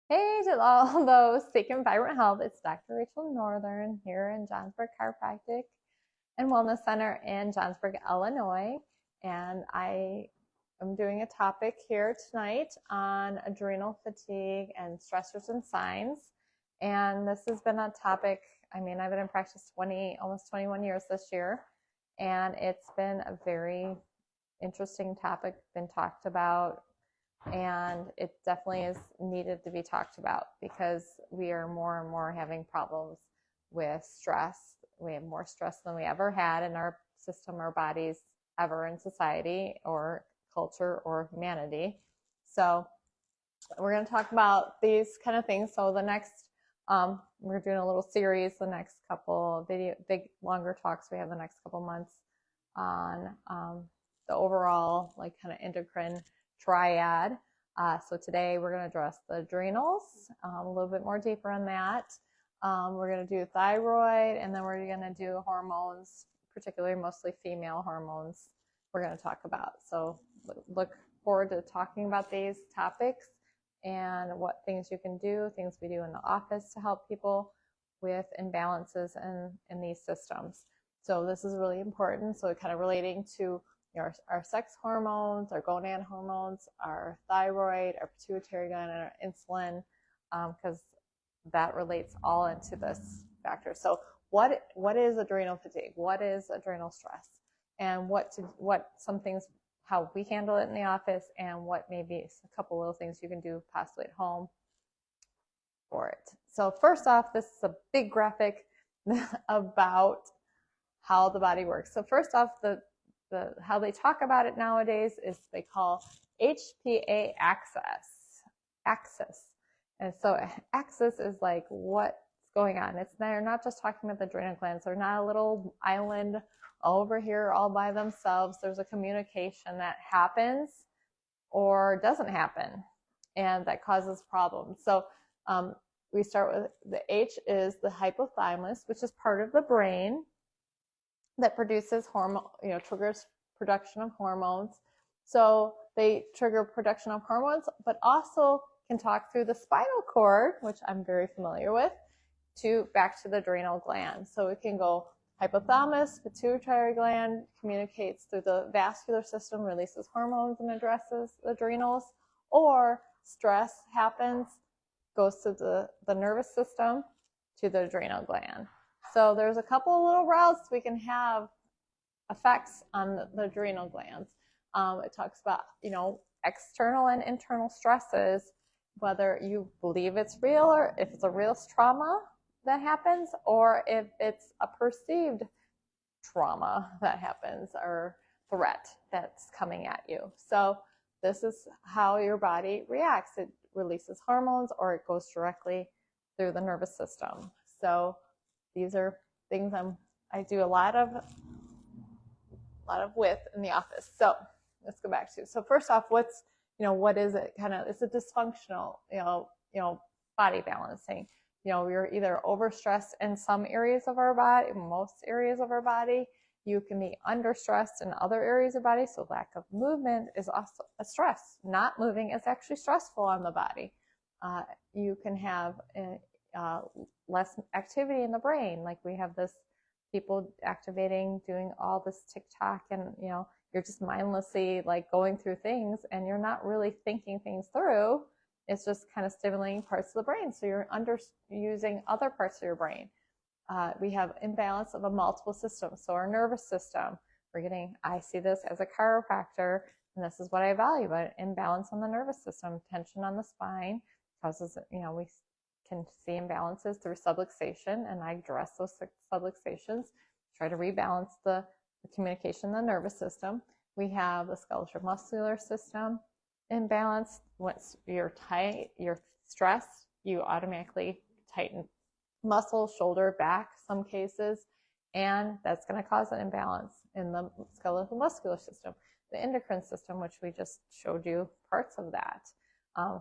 Hey to all those seeking vibrant health. It's Dr. Rachel Northern here in Johnsburg Chiropractic and Wellness Center in Johnsburg, Illinois. And I am doing a topic here tonight on adrenal fatigue and stressors and signs. And this has been a topic, I've been in practice almost 21 years this year. And it's been a very interesting topic, been talked about, and it definitely is needed to be talked about because we are more and more having problems with stress. We have more stress than we ever had in our system, our bodies, ever in society or culture or humanity. So we're going to talk about these kind of things. So the next, we're doing a little series, the next couple big longer talks we have the next couple months on the overall like kind of endocrine triad. So today we're going to address the adrenals, a little bit more deeper on that. We're going to do thyroid, and then we're going to do hormones, particularly mostly female hormones we're going to talk about. So look forward to talking about these topics and what things you can do, things we do in the office to help people with imbalances in these systems. So this is really important. So kind of relating to our sex hormones, our gonad hormones, our thyroid, our pituitary gland, and our insulin, because that relates all into this factor. So what is adrenal fatigue? What is adrenal stress? And some things, how we handle it in the office, and what maybe a couple little things you can do possibly at home for it. So first off, this is a big graphic about how the body works. So first off, how they talk about it nowadays is they call HPA axis. And so axis is like what's going on. They're not just talking about the adrenal glands. They're not a little island over here all by themselves. There's a communication that happens or doesn't happen, and that causes problems. So we start with the H is the hypothalamus, which is part of the brain that produces triggers production of hormones. So they trigger production of hormones, but also can talk through the spinal cord, which I'm very familiar with, back to the adrenal gland. So it can go hypothalamus, pituitary gland, communicates through the vascular system, releases hormones and addresses the adrenals, or stress happens, goes to the nervous system to the adrenal gland. So there's a couple of little routes we can have effects on the adrenal glands. It talks about, external and internal stresses, whether you believe it's real or if it's a real trauma that happens, or if it's a perceived trauma that happens or threat that's coming at you. So this is how your body reacts. It releases hormones or it goes directly through the nervous system. So these are things I do a lot of with in the office. So let's go back to. So first off, what is it? It's a dysfunctional, body balancing. We're either overstressed in some areas of our body, most areas of our body. You can be understressed in other areas of the body. So lack of movement is also a stress. Not moving is actually stressful on the body. You can have less activity in the brain. Like we have this people activating, doing all this TikTok, and you're just mindlessly like going through things and you're not really thinking things through. It's just kind of stimulating parts of the brain. So you're using other parts of your brain. We have imbalance of a multiple system. So our nervous system, I see this as a chiropractor, and this is what I value, but imbalance on the nervous system, tension on the spine causes, we can see imbalances through subluxation, and I address those subluxations, try to rebalance the communication in the nervous system. We have the skeletal muscular system imbalance. Once you're tight, you're stressed, you automatically tighten muscle, shoulder, back, some cases, and that's going to cause an imbalance in the skeletal muscular system. The endocrine system, which we just showed you parts of that,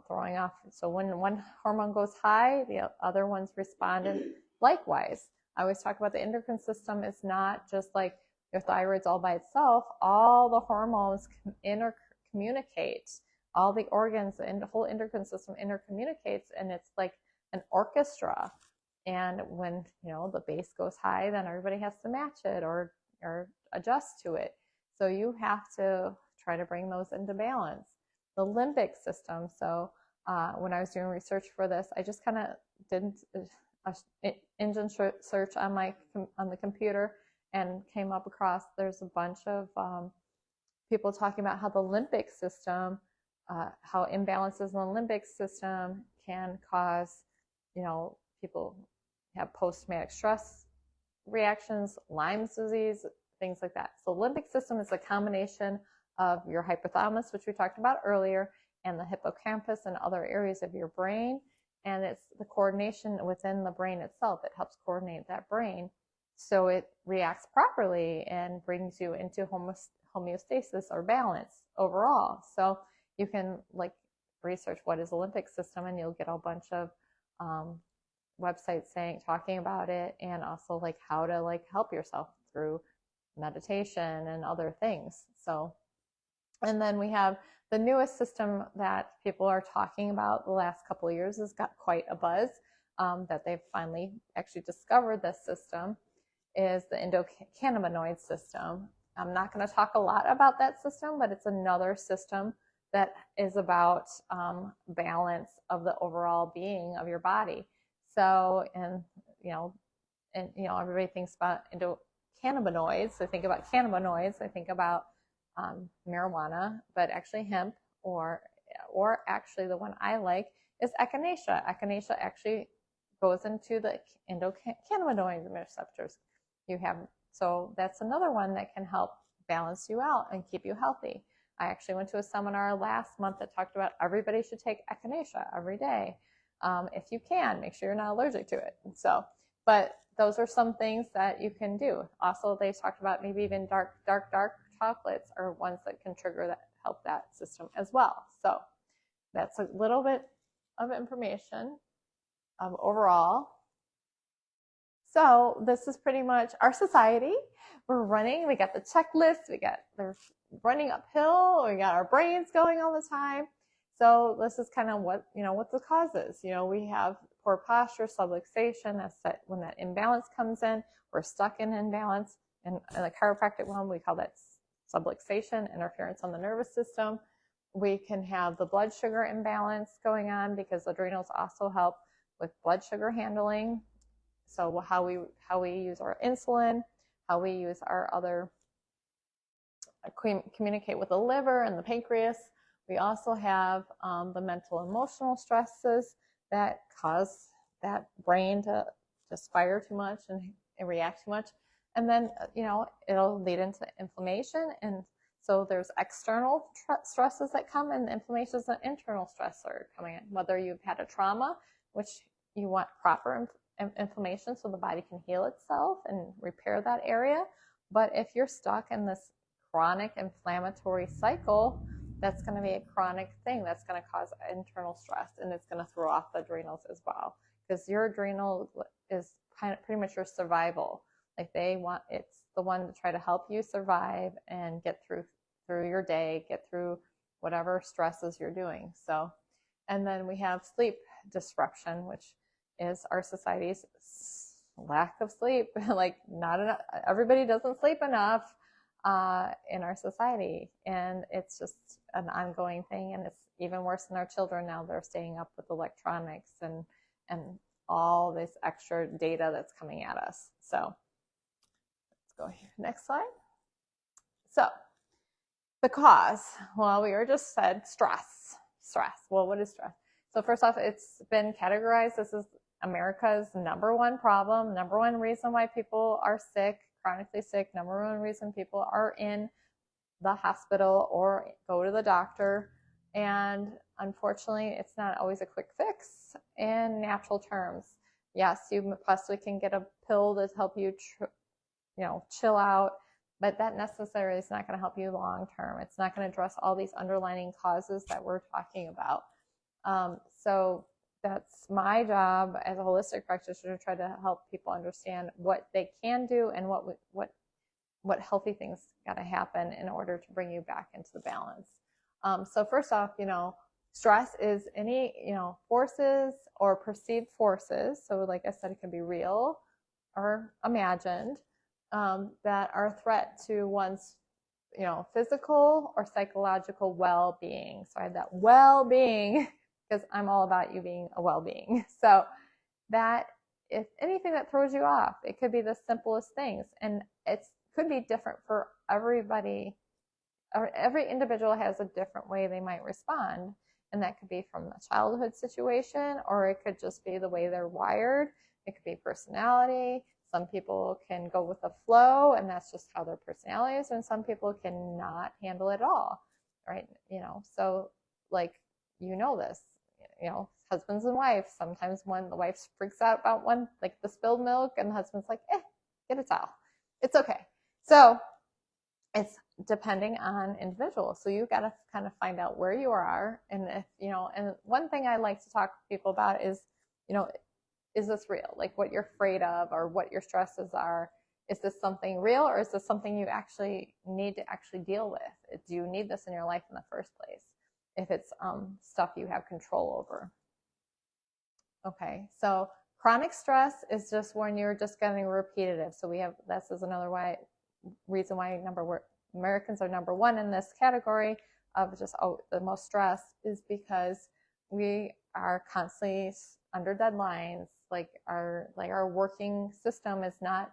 throwing off. So when one hormone goes high, the other ones responded likewise. I always talk about the endocrine system is not just like your thyroid's all by itself. All the hormones intercommunicate all the organs and the whole endocrine system intercommunicates, and it's like an orchestra. And when the bass goes high, then everybody has to match it or adjust to it. So you have to try to bring those into balance. The limbic system. So when I was doing research for this, I just kind of did an engine search on the computer and came up across, there's a bunch of people talking about how the limbic system, how imbalances in the limbic system can cause, people have post-traumatic stress reactions, Lyme's disease, things like that. So limbic system is a combination of your hypothalamus, which we talked about earlier, and the hippocampus and other areas of your brain. And it's the coordination within the brain itself. It helps coordinate that brain so it reacts properly and brings you into homeostasis or balance overall. So you can research what is the limbic system, and you'll get a bunch of websites talking about it, and also how to help yourself through meditation and other things. So, and then we have the newest system that people are talking about the last couple of years has got quite a buzz, that they've finally actually discovered this system, is the endocannabinoid system. I'm not going to talk a lot about that system, but it's another system that is about balance of the overall being of your body. So, and everybody thinks about endocannabinoids. I think about cannabinoids. I think about marijuana, but actually hemp, or actually the one I like is echinacea. Echinacea actually goes into the endocannabinoid receptors. So that's another one that can help balance you out and keep you healthy. I actually went to a seminar last month that talked about everybody should take echinacea every day. If you can, make sure you're not allergic to it. So, but those are some things that you can do. Also, they talked about maybe even dark chocolates are ones that can help that system as well. So that's a little bit of information overall. So this is pretty much our society. We're running, we got the checklist, they're running uphill, we got our brains going all the time. So this is kind of what the cause is. We have poor posture, subluxation. That's when that imbalance comes in. We're stuck in imbalance. And in the chiropractic one, we call that subluxation, interference on the nervous system. We can have the blood sugar imbalance going on because adrenals also help with blood sugar handling. So how we use our insulin, how we use our other communicate with the liver and the pancreas. We also have the mental emotional stresses that cause that brain to just fire too much and react too much. And then, it'll lead into inflammation. And so there's external stresses that come, and inflammation is an internal stressor coming in. Whether you've had a trauma, which you want proper inflammation so the body can heal itself and repair that area. But if you're stuck in this chronic inflammatory cycle, that's going to be a chronic thing that's going to cause internal stress, and it's going to throw off the adrenals as well, because your adrenal is pretty much your survival. It's the one to try to help you survive and get through your day, get through whatever stresses you're doing. So, and then we have sleep disruption, which is our society's lack of sleep. Not enough, everybody doesn't sleep enough in our society, and it's just an ongoing thing. And it's even worse in our children now. They're staying up with electronics and all this extra data that's coming at us. So let's go here. Next slide. So the cause, well, we just said stress. Well, what is stress? So first off, it's been categorized. This is America's number one problem, number one reason why people are sick, chronically sick, number one reason people are in the hospital or go to the doctor. And unfortunately, it's not always a quick fix in natural terms. Yes, you possibly can get a pill to help you, chill out, but that necessarily is not going to help you long term. It's not going to address all these underlying causes that we're talking about. So that's my job as a holistic practitioner, to try to help people understand what they can do and what healthy things got to happen in order to bring you back into the balance. So first off, stress is any, forces or perceived forces. So like I said, it can be real or imagined, that are a threat to one's, physical or psychological well-being. So I had that well-being because I'm all about you being a well-being. So that if anything that throws you off, it could be the simplest things, and it could be different for everybody. Or every individual has a different way they might respond, and that could be from a childhood situation, or it could just be the way they're wired. It could be personality. Some people can go with the flow, and that's just how their personality is, and some people cannot handle it at all, right? So like, this, husbands and wives, sometimes when the wife freaks out about one, like the spilled milk, and the husband's like, get a towel. It's okay. So it's depending on individuals. So you got to kind of find out where you are. And if, and one thing I like to talk to people about is, is this real? Like what you're afraid of or what your stresses are. Is this something real, or is this something you actually need to actually deal with? Do you need this in your life in the first place? If it's stuff you have control over. Okay, so chronic stress is just when you're just getting repetitive. So this is another reason why Americans are number one in this category of just the most stressed, is because we are constantly under deadlines. Like our working system is not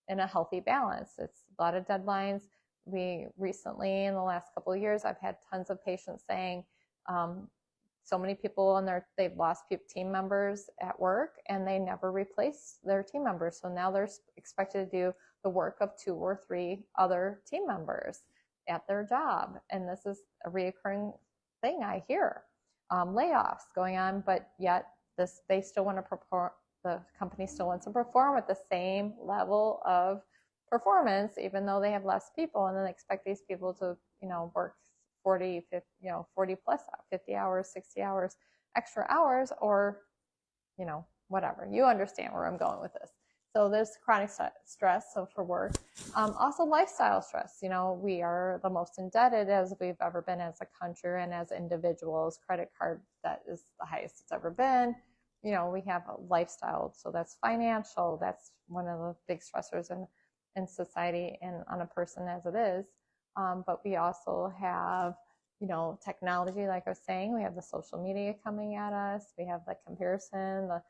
in a healthy balance. It's a lot of deadlines. We recently, in the last couple of years, I've had tons of patients saying, so many people they've lost team members at work, and they never replace their team members. So now they're expected to do the work of 2 or 3 other team members at their job. And this is a reoccurring thing I hear. Layoffs going on, but yet they still want to perform. The company still wants to perform at the same level of performance, even though they have less people, and then they expect these people to, work 40, 50, 40 plus 50 hours, 60 hours, extra hours, or, whatever. You understand where I'm going with this. So there's chronic stress, so for work. Also lifestyle stress. We are the most indebted as we've ever been as a country and as individuals. Credit card debt is the highest it's ever been. We have a lifestyle, so that's financial. That's one of the big stressors in society and on a person as it is. But we also have, technology, like I was saying. We have the social media coming at us. We have the comparison, the,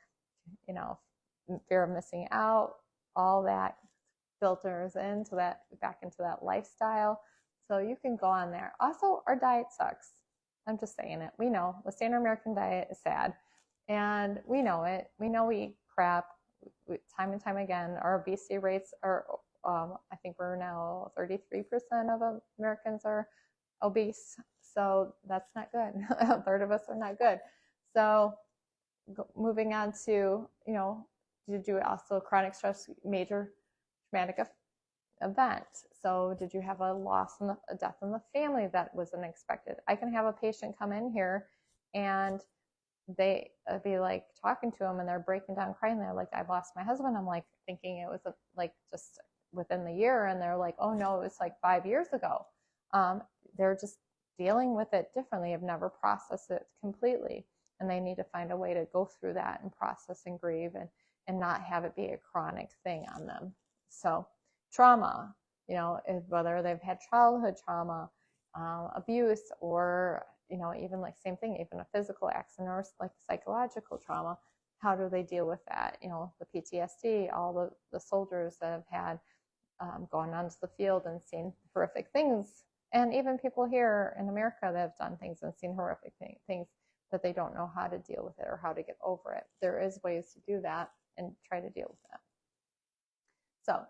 fear of missing out. All that filters into that, back into that lifestyle. So you can go on there. Also, our diet sucks. I'm just saying it. We know the standard American diet is sad, and we know it. We know we eat crap time and time again. Our obesity rates are, I think we're now 33% of Americans are obese. So that's not good. A third of us are not good. So moving on to, did you also chronic stress, major traumatic event? So did you have a loss and a death in the family that was unexpected? I can have a patient come in here and they be like talking to them and they're breaking down crying. They're like, I've lost my husband. I'm like thinking it was just within the year. And they're like, oh no, it was like 5 years ago. They're just dealing with it differently. Have never processed it completely. And they need to find a way to go through that and process and grieve and not have it be a chronic thing on them. So trauma, whether they've had childhood trauma, abuse, or, even like same thing, even a physical accident or like psychological trauma, how do they deal with that? The PTSD, all the soldiers that have had gone onto the field and seen horrific things, and even people here in America that have done things and seen horrific things that they don't know how to deal with it or how to get over it. There is ways to do that and try to deal with that. So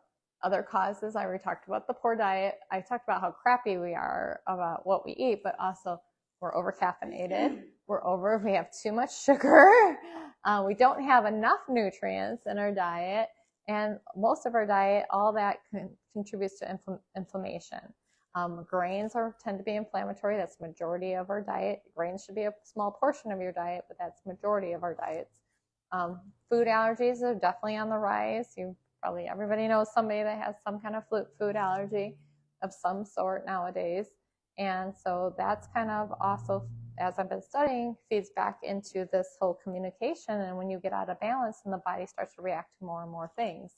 other causes, I already talked about the poor diet. I talked about how crappy we are about what we eat, but also we're over caffeinated. We have too much sugar. We don't have enough nutrients in our diet. And most of our diet, all that contributes to inflammation. Grains tend to be inflammatory. That's the majority of our diet. Grains should be a small portion of your diet, but that's the majority of our diets. Food allergies are definitely on the rise. Everybody knows somebody that has some kind of food allergy of some sort nowadays. And so that's kind of also, as I've been studying, feeds back into this whole communication. And when you get out of balance, and the body starts to react to more and more things.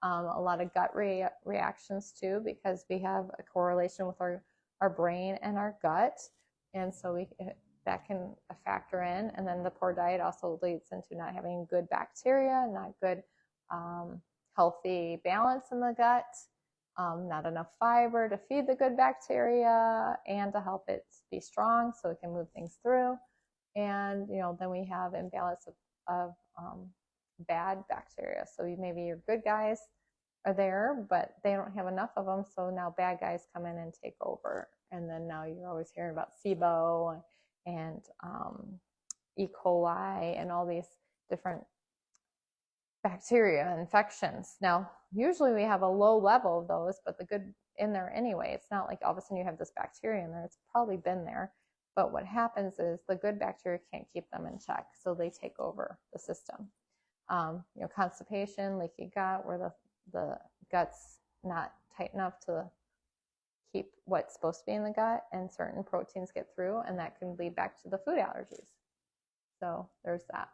A lot of gut reactions too, because we have a correlation with our brain and our gut. And so that can factor in. And then the poor diet also leads into not having good bacteria, not good healthy balance in the gut, not enough fiber to feed the good bacteria and to help it be strong so it can move things through. And then we have imbalance of bad bacteria. So maybe your good guys are there, but they don't have enough of them. So now bad guys come in and take over. And then now you're always hearing about SIBO and E. coli and all these different bacteria infections. Now, usually we have a low level of those, but the good in there anyway. It's not like all of a sudden you have this bacteria in there. It's probably been there. But what happens is the good bacteria can't keep them in check, so they take over the system. Constipation, leaky gut, where the gut's not tight enough to keep what's supposed to be in the gut, and certain proteins get through, and that can lead back to the food allergies. So there's that.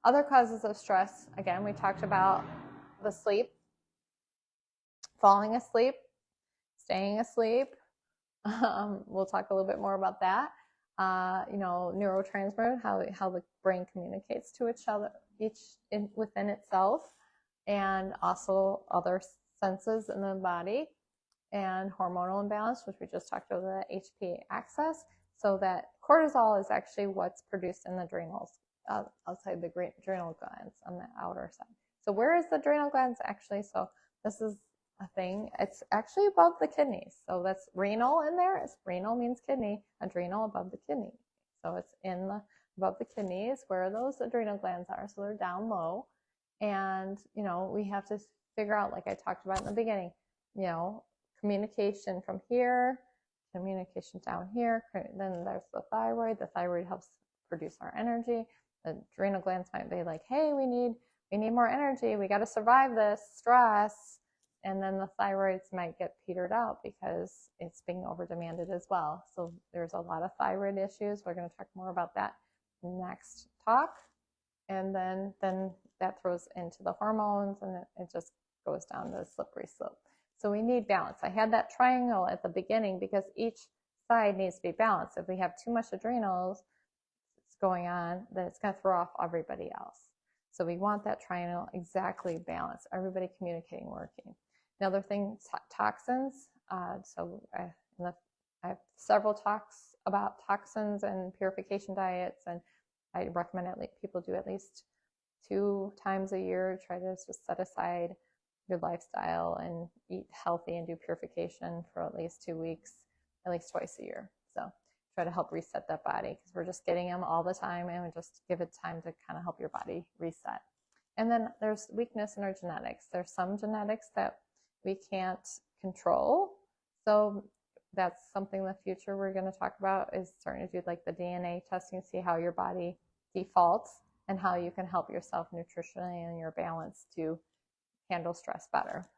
Other causes of stress, again, we talked about the sleep, falling asleep, staying asleep. We'll talk a little bit more about that. Neurotransmitter, how the brain communicates to each other, within itself, and also other senses in the body, and hormonal imbalance, which we just talked about, the HPA axis. So that cortisol is actually what's produced in the adrenals, outside the adrenal glands on the outer side. So where is the adrenal glands actually? So this is a thing. It's actually above the kidneys. So that's renal in there. Renal means kidney. Adrenal above the kidney. So it's above the kidneys where those adrenal glands are. So they're down low. And, we have to figure out, like I talked about in the beginning, communication from here, communication down here. Then there's the thyroid. The thyroid helps produce our energy. The adrenal glands might be like, hey, we need more energy. We got to survive this stress. And then the thyroids might get petered out because it's being over-demanded as well. So there's a lot of thyroid issues. We're going to talk more about that next talk. And then that throws into the hormones, and it just goes down the slippery slope. So we need balance. I had that triangle at the beginning because each side needs to be balanced. If we have too much adrenals going on, then it's going to throw off everybody else. So we want that triangle exactly balanced, everybody communicating, working. Another thing, toxins. So I have several talks about toxins and purification diets, and I recommend people do at least 2 times a year. Try to just set aside your lifestyle and eat healthy and do purification for at least 2 weeks, at least twice a year. So try to help reset that body, because we're just getting them all the time, and we just give it time to kind of help your body reset. And then there's weakness in our genetics. There's some genetics that we can't control. So that's something in the future we're going to talk about, is starting to do like the DNA testing, see how your body defaults and how you can help yourself nutritionally and your balance to handle stress better.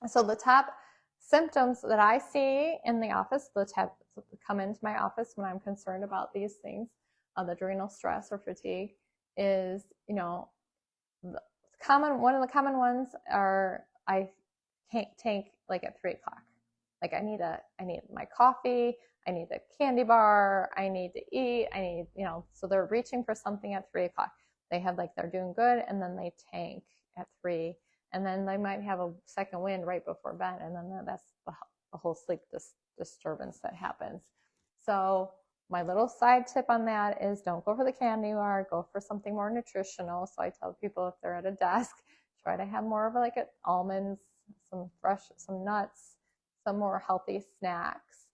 So the top symptoms that I see in the office, come into my office when I'm concerned about these things, the adrenal stress or fatigue, is, one of the common ones are, I can't take like at 3 o'clock. Like I need my coffee, I need a candy bar, I need to eat, so they're reaching for something at 3 o'clock. They have they're doing good, and then they tank at 3, and then they might have a second wind right before bed, and then that's the whole sleep disturbance that happens. So my little side tip on that is, don't go for the candy bar, go for something more nutritional. So I tell people, if they're at a desk, try to have more of almonds, some nuts, some more healthy snacks,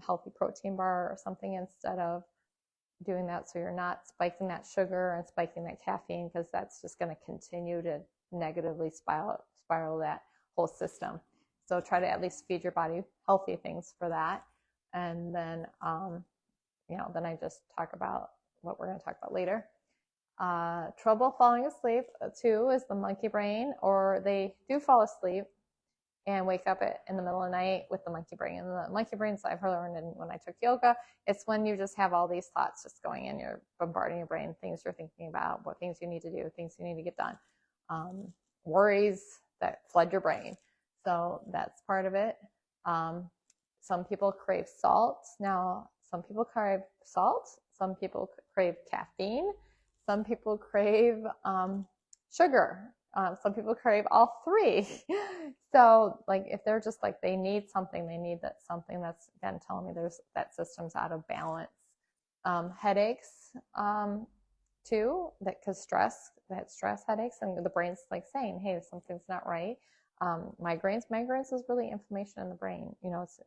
healthy protein bar or something, instead of doing that. So you're not spiking that sugar and spiking that caffeine, because that's just going to continue to negatively spiral that whole system. So try to at least feed your body healthy things for that. And then, then I just talk about what we're going to talk about later. Trouble falling asleep too is the monkey brain, or they do fall asleep and wake up in the middle of the night with the monkey brain. And the monkey brains I've learned when I took yoga, it's when you just have all these thoughts just going in, you're bombarding your brain, things you're thinking about, what things you need to do, things you need to get done, worries that flood your brain. So that's part of it. Some people crave salt. Now, some people crave salt. Some people crave caffeine. Some people crave sugar. Some people crave all three. So like if they're just like they need something, they need that something that's again telling me there's that system's out of balance. Headaches too, that because stress headaches, and the brain's like saying, hey, something's not right. Migraines is really inflammation in the brain. You know, it's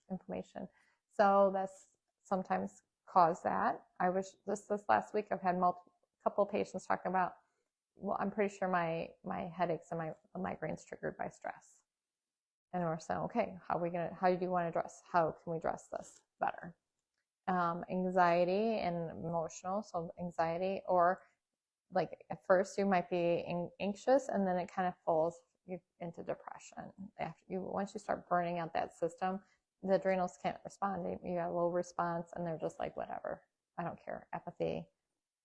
inflammation. So that's sometimes cause that. I wish this last week I've had couple patients talking about, well, I'm pretty sure my headaches and my migraines triggered by stress. And we're saying, okay, how do you want to address? How can we address this better? Anxiety and emotional. So anxiety, or like at first you might be anxious and then it kind of falls into depression. Once you start burning out that system, the adrenals can't respond. You got a low response and they're just like, whatever, I don't care, apathy,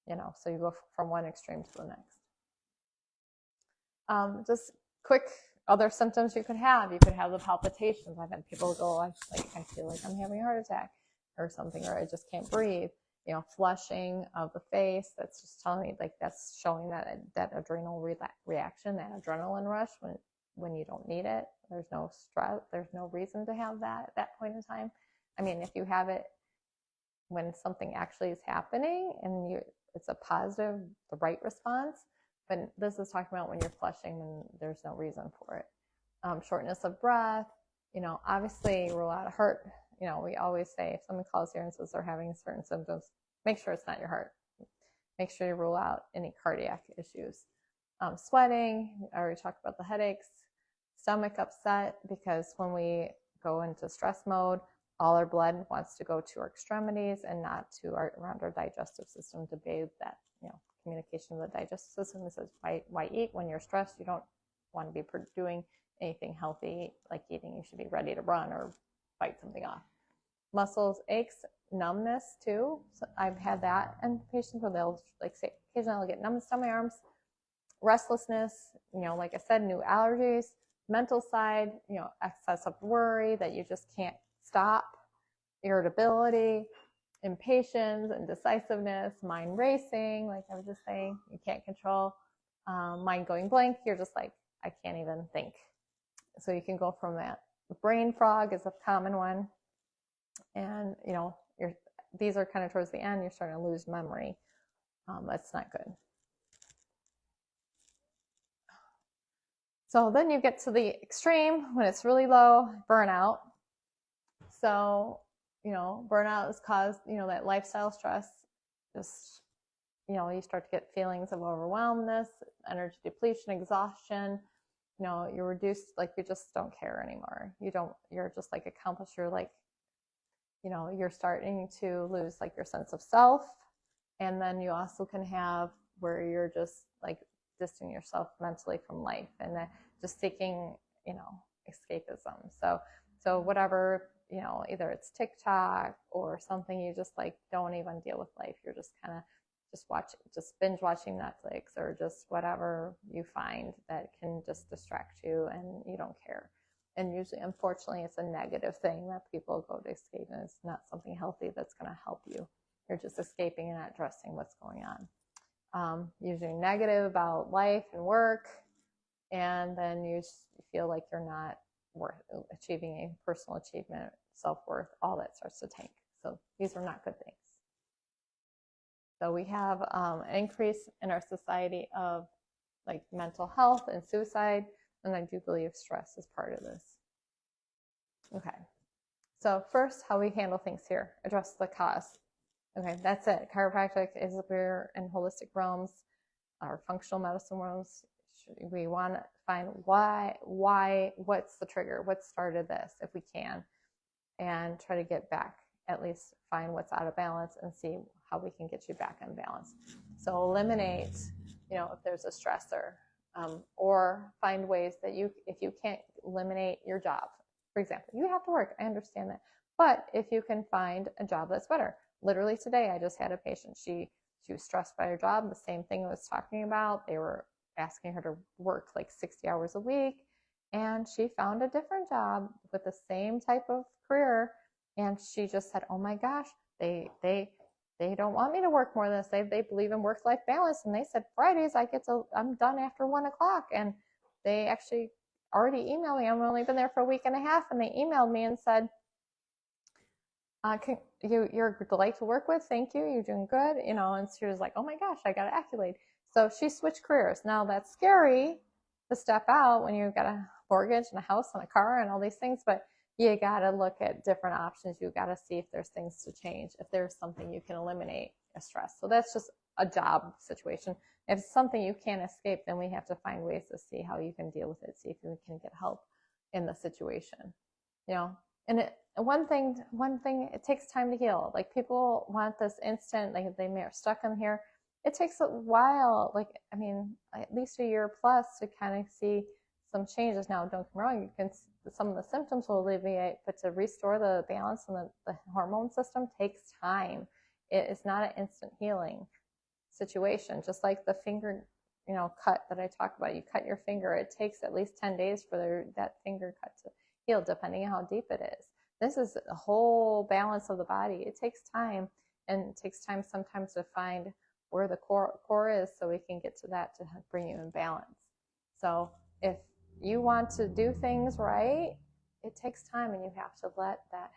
you know, so you go from one extreme to the next. Just quick other symptoms you could have. You could have the palpitations. I've had people go, I feel like I'm having a heart attack or something, or I just can't breathe. You know, flushing of the face. That's just telling me, like, that's showing that adrenal reaction, that adrenaline rush when you don't need it. There's no stress. There's no reason to have that at that point in time. I mean, if you have it when something actually is happening and it's a positive, the right response. But this is talking about when you're flushing and there's no reason for it. Shortness of breath, you know, obviously rule out a heart. You know, we always say if someone calls here and says they're having certain symptoms, make sure it's not your heart. Make sure you rule out any cardiac issues. Sweating, I already talked about the headaches. Stomach upset, because when we go into stress mode, all our blood wants to go to our extremities and not to around our digestive system to bathe that, you know, communication of the digestive system. This is why eat when you're stressed. You don't want to be doing anything healthy like eating. You should be ready to run or fight something off. Muscles, aches, numbness too. So I've had that in patients where they'll like say occasionally I'll get numbness on my arms. Restlessness, you know, like I said, new allergies. Mental side, you know, excess of worry that you just can't stop. Irritability, impatience, indecisiveness, mind racing, like I was just saying, you can't control. Mind going blank, you're just like, I can't even think. So you can go from that. Brain fog is a common one. And, you know, these are kind of towards the end, you're starting to lose memory. That's not good. So then you get to the extreme when it's really low, burnout. So, you know, burnout is caused, you know, that lifestyle stress. Just, you know, you start to get feelings of overwhelmness, energy depletion, exhaustion. You know, you're reduced, like you just don't care anymore. You're just like accomplished. You're like, you know, you're starting to lose like your sense of self. And then you also can have where you're just like distancing yourself mentally from life and just seeking, you know, escapism. So whatever, you know, either it's TikTok or something, you just like don't even deal with life. You're just kind of just binge watching Netflix or just whatever you find that can just distract you and you don't care. And usually, unfortunately, it's a negative thing that people go to escape, and it's not something healthy that's going to help you. You're just escaping and not addressing what's going on. Usually negative about life and work, and then you feel like you're not achieving a personal achievement, self-worth, all that starts to tank. So these are not good things. So we have an increase in our society of like mental health and suicide, and I do believe stress is part of this. Okay, so first, how we handle things here, address the cause. Okay, that's it. Chiropractic is we're in holistic realms, our functional medicine realms. We want to find why, what's the trigger, what started this, if we can, and try to get back, at least find what's out of balance and see how we can get you back in balance. So eliminate, you know, if there's a stressor, or find ways that if you can't eliminate your job, for example, you have to work. I understand that. But if you can find a job that's better. Literally today, I just had a patient. She was stressed by her job, the same thing I was talking about. They were asking her to work like 60 hours a week. And she found a different job with the same type of career. And she just said, oh my gosh, they don't want me to work more than this. They believe in work-life balance. And they said, Fridays, I'm done after 1 o'clock. And they actually already emailed me. I've only been there for a week and a half. And they emailed me and said, you're a delight to work with. Thank you. You're doing good. And she was like, oh my gosh, I got an accolade. So she switched careers. Now that's scary to step out when you've got a mortgage and a house and a car and all these things, but you got to look at different options. You got to see if there's things to change, if there's something you can eliminate a stress. So that's just a job situation. If it's something you can't escape, then we have to find ways to see how you can deal with it, see if you can get help in the situation. And one thing, it takes time to heal. Like people want this instant, like they are stuck in here. It takes a while, at least a year plus to kind of see some changes. Now, don't get me wrong, some of the symptoms will alleviate, but to restore the balance in the hormone system takes time. It is not an instant healing situation. Just like the finger, cut that I talk about. You cut your finger, it takes at least 10 days for that finger cut to heal, depending on how deep it is. This is the whole balance of the body. It takes time, and it takes time sometimes to find where the core is so we can get to that to bring you in balance. So if you want to do things right, it takes time, and you have to let that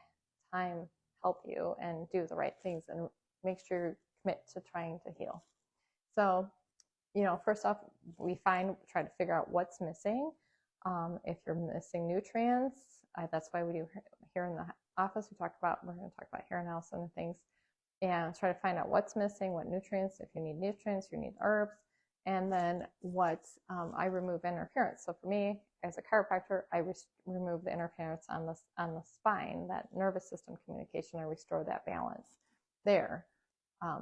time help you and do the right things and make sure you commit to trying to heal. So, first off, we try to figure out what's missing. If you're missing nutrients, that's why we do here in the office. We're going to talk about hair analysis and things, and try to find out what's missing, what nutrients. If you need nutrients, you need herbs, and then I remove interference. So for me, as a chiropractor, I remove the interference on the spine, that nervous system communication. I restore that balance there.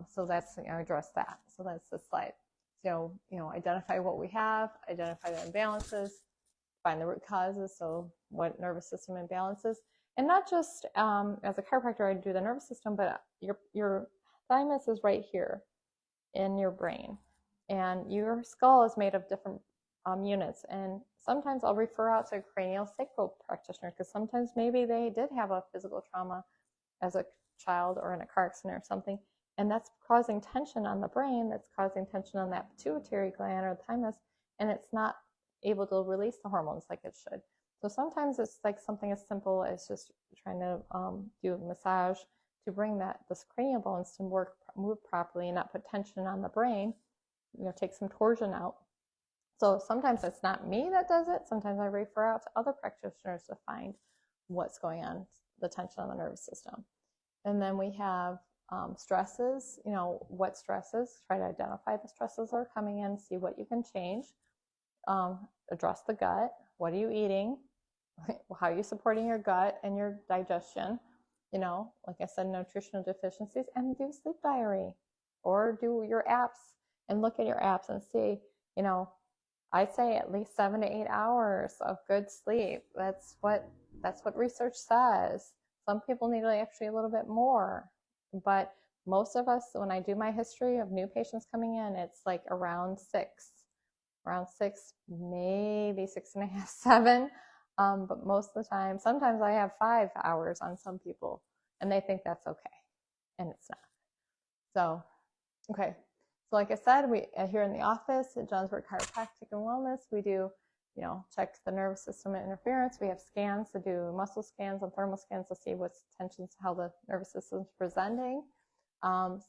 So that's address that. So that's the slide. So identify what we have, identify the imbalances, find the root causes. So what nervous system imbalances, and not just as a chiropractor, I do the nervous system, but your thymus is right here in your brain, and your skull is made of different units. And sometimes I'll refer out to a cranial sacral practitioner because sometimes maybe they did have a physical trauma as a child or in a car accident or something, and that's causing tension on the brain, that's causing tension on that pituitary gland or the thymus, and it's not able to release the hormones like it should. So sometimes it's like something as simple as just trying to do a massage to bring this cranial bones to move properly and not put tension on the brain, take some torsion out. So sometimes it's not me that does it. Sometimes I refer out to other practitioners to find what's going on, the tension on the nervous system. And then we have stresses, what stresses, try to identify the stresses that are coming in, see what you can change, address the gut, what are you eating, how are you supporting your gut and your digestion, like I said, nutritional deficiencies, and do sleep diary or do your apps and look at your apps and see, I'd say at least 7 to 8 hours of good sleep. That's what research says. Some people need actually a little bit more, but most of us, when I do my history of new patients coming in, it's like around 6, maybe 6.5, 7. But most of the time, sometimes I have 5 hours on some people, and they think that's okay, and it's not. So, okay. So like I said, we here in the office at Johnsburg Chiropractic and Wellness, we do, check the nervous system interference. We have scans to do muscle scans and thermal scans to see what's tensions, how the nervous system is presenting.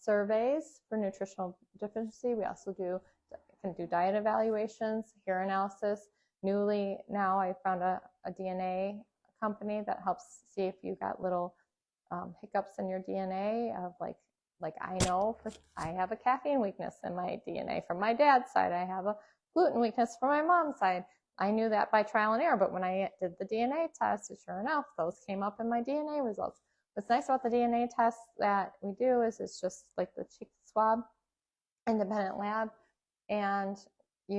Surveys for nutritional deficiency. We also can do diet evaluations, hair analysis. Newly now, I found a DNA company that helps see if you got little hiccups in your DNA of like I know I have a caffeine weakness in my DNA from my dad's side. I have a gluten weakness from my mom's side. I knew that by trial and error, but when I did the DNA test, sure enough, those came up in my DNA results. What's nice about the DNA test that we do is it's just like the cheek swab, independent lab, and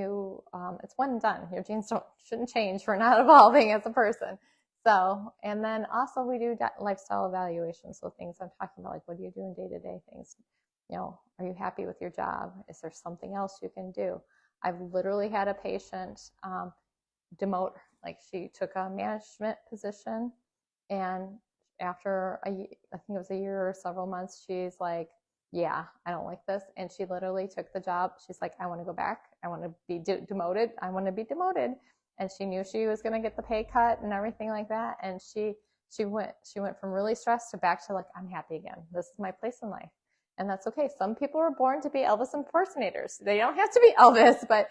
it's one and done. Your genes shouldn't change for not evolving as a person. So, and then also we do lifestyle evaluations. So things I'm talking about, like what do you do in day-to-day things? Are you happy with your job? Is there something else you can do? I've literally had a patient demote, like she took a management position, and after I think it was a year or several months, she's like, yeah, I don't like this. And she literally took the job. She's like, I want to go back. I want to be demoted. I want to be demoted. And she knew she was going to get the pay cut and everything like that. And she went from really stressed to back to like, I'm happy again. This is my place in life. And that's okay. Some people are born to be Elvis impersonators. They don't have to be Elvis, but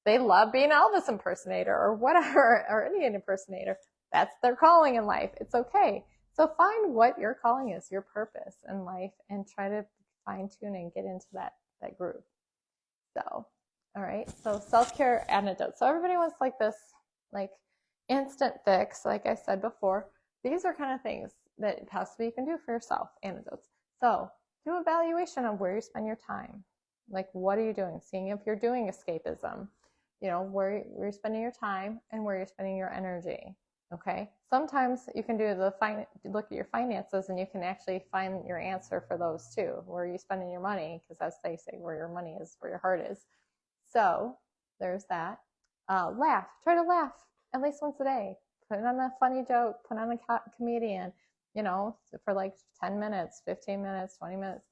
they love being an Elvis impersonator or whatever, or Indian impersonator. That's their calling in life. It's okay. So find what your calling is, your purpose in life, and try to fine tune and get into that groove. So, all right. So self-care antidotes. So everybody wants like this, like instant fix. Like I said before, these are kind of things that possibly you can do for yourself, antidotes. So do an evaluation of where you spend your time. Like, what are you doing? Seeing if you're doing escapism, where you're spending your time and where you're spending your energy. Okay. Sometimes you can look at your finances and you can actually find your answer for those too. Where are you spending your money? Because as they say, where your money is, where your heart is. So there's that. Laugh. Try to laugh at least once a day. Put on a funny joke. Put on a comedian, for like 10 minutes, 15 minutes, 20 minutes,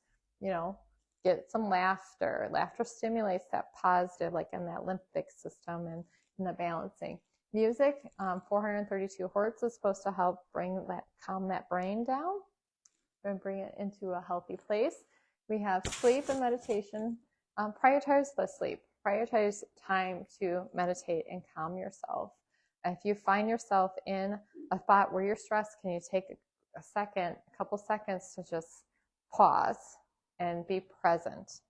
get some laughter. Laughter stimulates that positive, like in that limbic system and in the balancing. Music, 432 hertz is supposed to help calm that brain down and bring it into a healthy place. We have sleep and meditation. Prioritize the sleep. Prioritize time to meditate and calm yourself. If you find yourself in a spot where you're stressed, can you take a couple seconds to just pause and be present?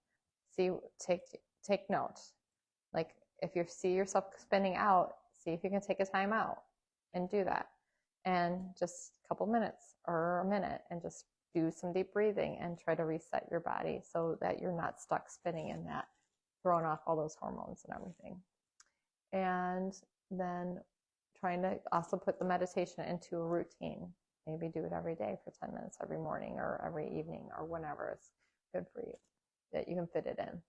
Take note. Like if you see yourself spinning out, see if you can take a time out and do that. And just a couple minutes or a minute and just do some deep breathing and try to reset your body so that you're not stuck spinning in that, throwing off all those hormones and everything. And then trying to also put the meditation into a routine. Maybe do it every day for 10 minutes every morning or every evening or whenever it's good for you, that you can fit it in.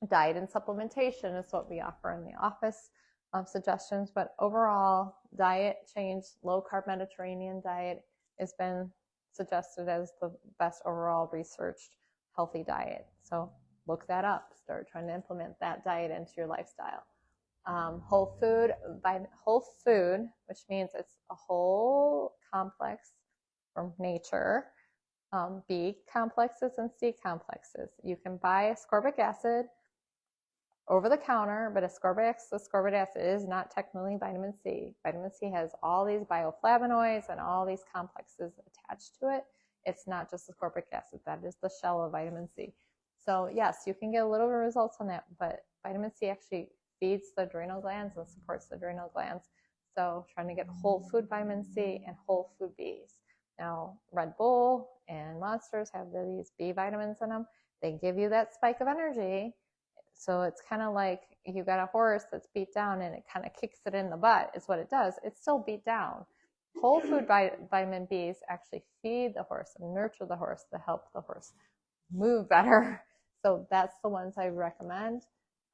Diet and supplementation is what we offer in the office. Suggestions, but overall diet change, low carb Mediterranean diet has been suggested as the best overall researched healthy diet. So look that up, start trying to implement that diet into your lifestyle. Whole food, which means it's a whole complex from nature, B complexes and C complexes. You can buy ascorbic acid over the counter, but ascorbic acid is not technically vitamin C. Vitamin C has all these bioflavonoids and all these complexes attached to it. It's not just ascorbic acid. That is the shell of vitamin C. So yes, you can get a little bit of results on that, but vitamin C actually feeds the adrenal glands and supports the adrenal glands. So trying to get whole food vitamin C and whole food Bs. Now, Red Bull and Monsters have these B vitamins in them. They give you that spike of energy. So it's kind of like you got a horse that's beat down and it kind of kicks it in the butt is what it does. It's still beat down. Whole food vitamin Bs actually feed the horse and nurture the horse to help the horse move better. So that's the ones I recommend.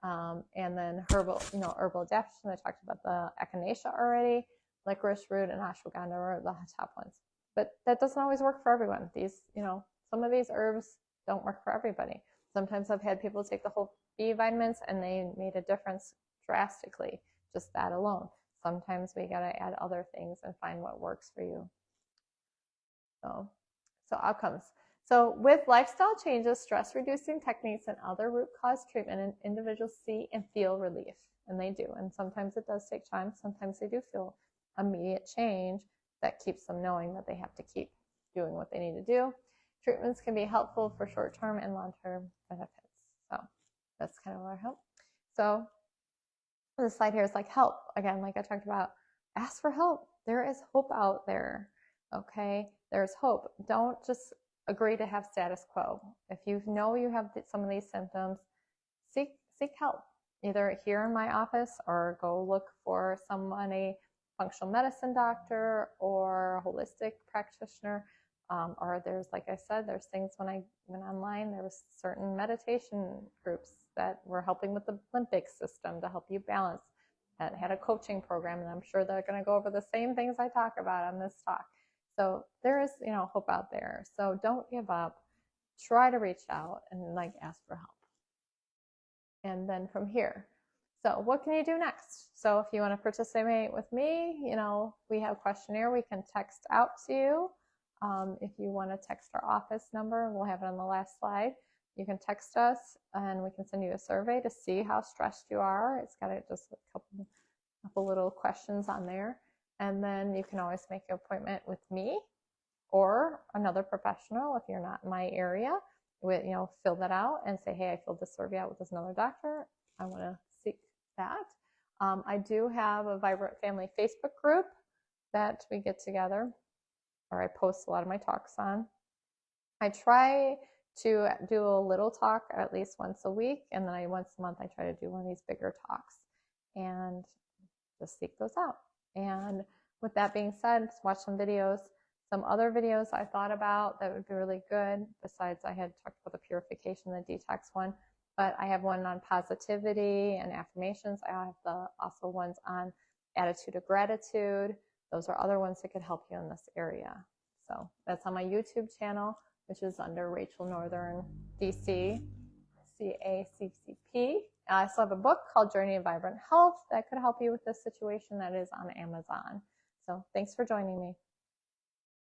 And then herbal adaptation. I talked about the echinacea already. Licorice root and ashwagandha are the top ones. But that doesn't always work for everyone. Some of these herbs don't work for everybody. Sometimes I've had people take the whole B vitamins and they made a difference drastically, just that alone. Sometimes we got to add other things and find what works for you. So outcomes. So with lifestyle changes, stress reducing techniques, and other root cause treatment, individuals see and feel relief, and they do. And sometimes it does take time. Sometimes they do feel immediate change that keeps them knowing that they have to keep doing what they need to do. Treatments can be helpful for short-term and long-term benefits. So that's kind of what I hope. So this slide here is like help. Again, like I talked about, ask for help. There is hope out there. Okay, there's hope. Don't just agree to have status quo. If you know you have some of these symptoms, seek help. either here in my office or go look for someone, a functional medicine doctor or a holistic practitioner. Or there's, like I said, there's things when I went online, there was certain meditation groups that were helping with the limbic system to help you balance, that had a coaching program, and I'm sure they're going to go over the same things I talk about on this talk. So there is, hope out there. So don't give up. Try to reach out and ask for help. And then from here, so what can you do next? So if you want to participate with me, we have a questionnaire we can text out to you. If you want to text our office number, we'll have it on the last slide. You can text us and we can send you a survey to see how stressed you are. It's got just a couple little questions on there. And then you can always make an appointment with me or another professional if you're not in my area. Fill that out and say, hey, I filled this survey out with this another doctor. I want to seek that. I do have a Vibrant Family Facebook group that we get together, or I post a lot of my talks on. I try to do a little talk at least once a week, and then once a month I try to do one of these bigger talks and just seek those out. And with that being said, watch some videos. Some other videos I thought about that would be really good, besides I had talked about the purification, the detox one, but I have one on positivity and affirmations. I have also ones on attitude of gratitude. Those are other ones that could help you in this area. So that's on my YouTube channel, which is under Rachel Northern, DC, CACCP. I also have a book called Journey of Vibrant Health that could help you with this situation that is on Amazon. So thanks for joining me.